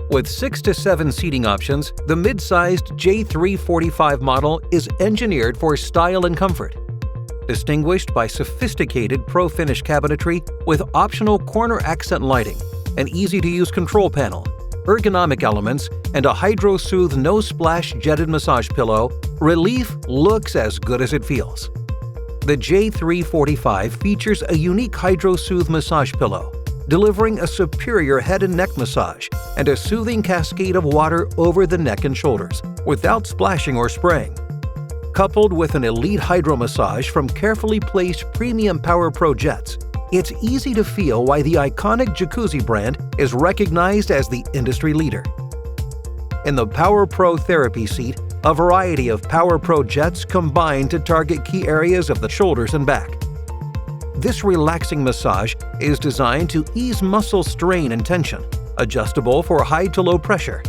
With 6 to 7 seating options, the mid-sized J345 model is engineered for style and comfort. Distinguished by sophisticated pro-finish cabinetry with optional corner accent lighting, an easy-to-use control panel, ergonomic elements, and a HydroSoothe no-splash jetted massage pillow, relief looks as good as it feels. The J345 features a unique HydroSoothe massage pillow, delivering a superior head and neck massage and a soothing cascade of water over the neck and shoulders without splashing or spraying. Coupled with an elite hydro massage from carefully placed premium Power Pro jets, it's easy to feel why the iconic Jacuzzi brand is recognized as the industry leader. In the Power Pro therapy seat, a variety of Power Pro jets combine to target key areas of the shoulders and back. This relaxing massage is designed to ease muscle strain and tension, adjustable for high to low pressure.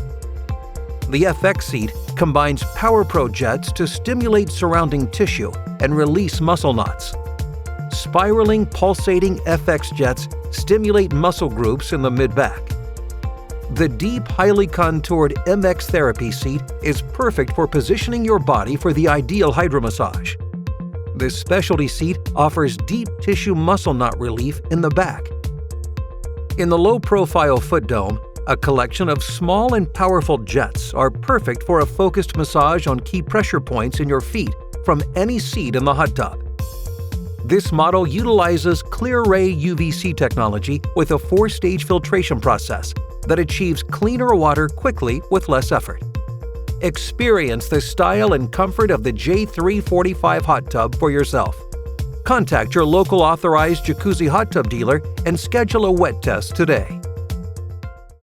The FX seat combines Power Pro jets to stimulate surrounding tissue and release muscle knots. Spiraling, pulsating FX jets stimulate muscle groups in the mid-back. The deep, highly contoured MX therapy seat is perfect for positioning your body for the ideal hydromassage. This specialty seat offers deep tissue muscle knot relief in the back. In the low-profile foot dome, a collection of small and powerful jets are perfect for a focused massage on key pressure points in your feet from any seat in the hot tub. This model utilizes Clear-Ray UVC technology with a 4-stage filtration process that achieves cleaner water quickly with less effort. Experience the style and comfort of the J345 hot tub for yourself. Contact your local authorized Jacuzzi hot tub dealer and schedule a wet test today.